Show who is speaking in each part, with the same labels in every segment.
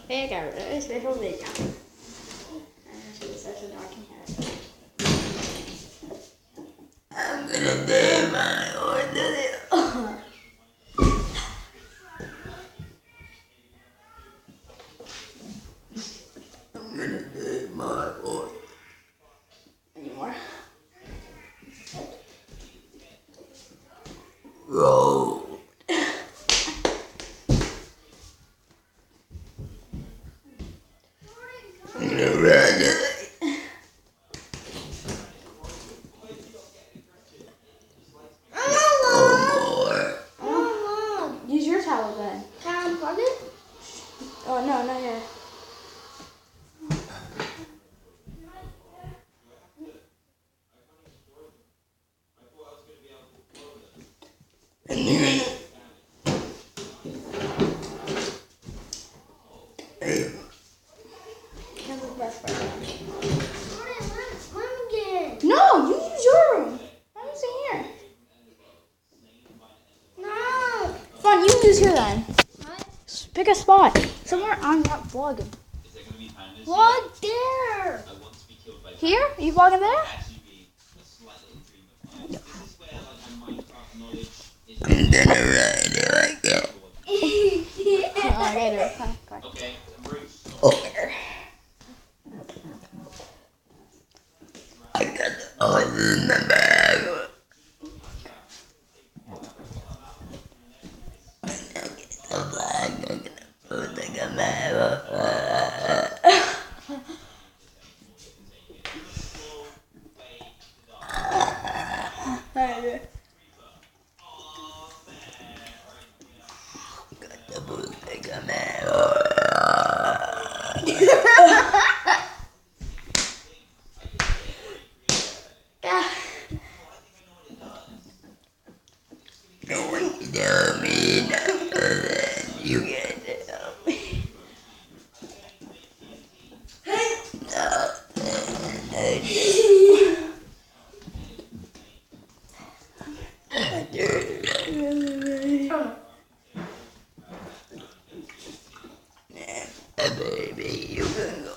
Speaker 1: Venga, es mejor de ella. I'm gonna be my ordinary. I'm gonna be my ordinary. Anymore. Roll. I'm gonna run it. Use your towel then.
Speaker 2: Can I unplug it?
Speaker 1: Oh, no, not yet. No, you use your room. I'm using here.
Speaker 2: No.
Speaker 1: Fine, you use here then.
Speaker 2: What?
Speaker 1: Pick a spot. Somewhere I'm not vlogging.
Speaker 2: Vlog there.
Speaker 1: Here? Are you vlogging there? I'm gonna ride it right there. Oh, later. Okay. Oh. I got the others in the bag. I'm gonna get the bag. I'm gonna put the bag. Got the bootlegger man. No one can tell me nothing. You can tell me baby, you can go.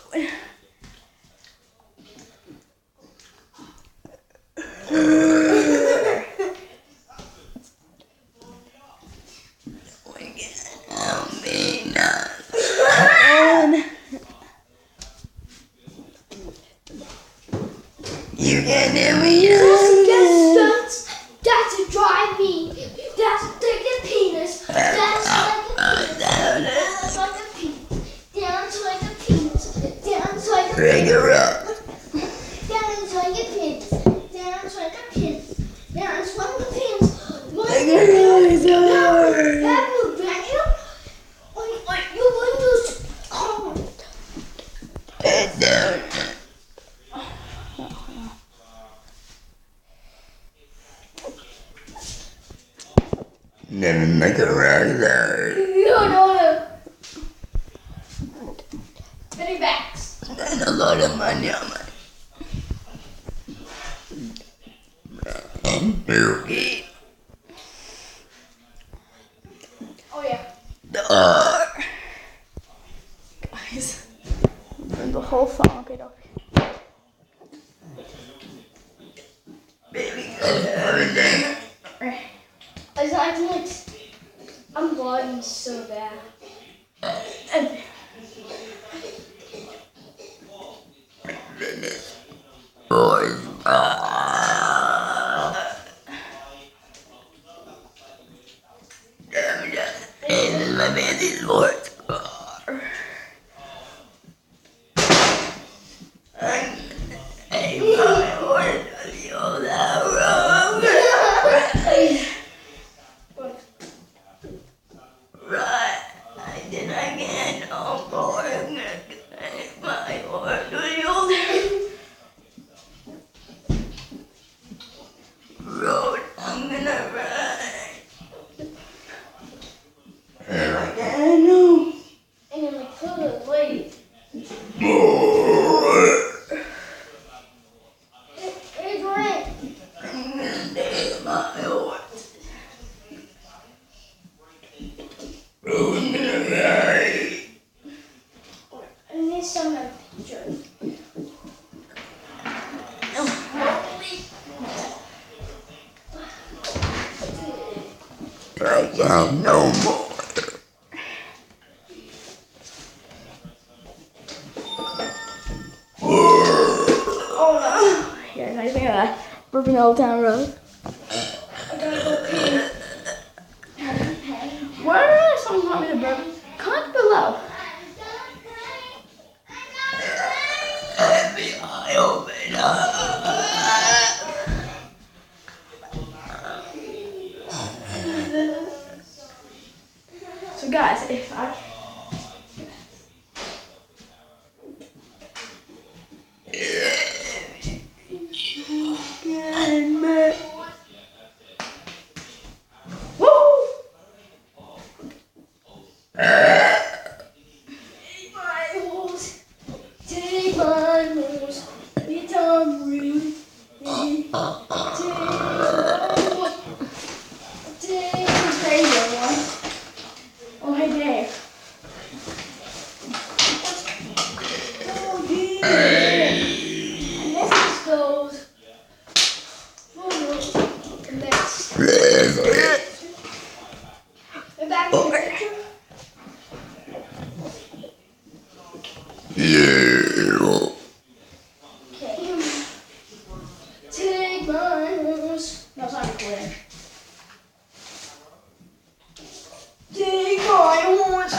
Speaker 1: You can hear me.
Speaker 2: That's a drive me. That's like a penis. That's like a penis. That's like a penis. That's like a penis. That's like a
Speaker 1: Figure out.
Speaker 2: That's like a penis. That's like a penis. That's like a penis.
Speaker 1: Never make a right there.
Speaker 2: No. Penny backs.
Speaker 1: Spend a lot of money on my Burping.
Speaker 2: Oh yeah.
Speaker 1: Guys, the whole song. Okay, baby, everything.
Speaker 2: It's acting like I'm vlogging so bad.
Speaker 1: Boys. This is my fancy sports car. Hey, my word, you're that wrong. Right, I did again. Oh boy, I'm gonna get my word, road, I'm gonna ride. And I can't know.
Speaker 2: And then like put it away. Hey, Grant.
Speaker 1: I'm gonna take my horse. I'm gonna ride. no more.
Speaker 2: Oh no. Yeah, how do you think of that? Burping Old Town Road. I gotta go pee. What other songs want me to burp? Comment below.
Speaker 1: FBI, open up.
Speaker 2: So guys, if I take my rules, become real. Take the crazy one. Oh, hey Dave. Oh, yeah. And this goes. Oh, no. Next. And back to the picture. Okay. Take my rules. No, it's not recording. Take my horns.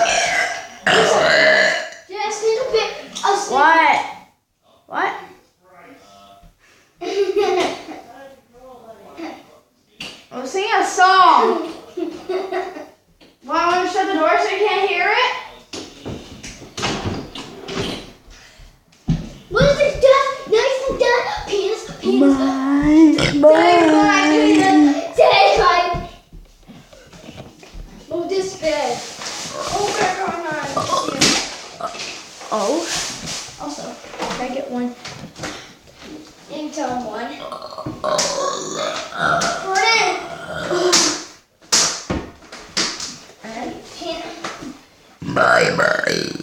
Speaker 2: Just need a bit of
Speaker 1: What? What? I'm singing a song. Well, I want to shut the door so you can't hear it?
Speaker 2: What is it done? Nice and done. Penis, penis. Take my penis. Take my. Oh, this bed. Oh, we're going on.
Speaker 1: Oh.
Speaker 2: Also, can I get one? Intel one. Jordan. And penis.
Speaker 1: Bye bye.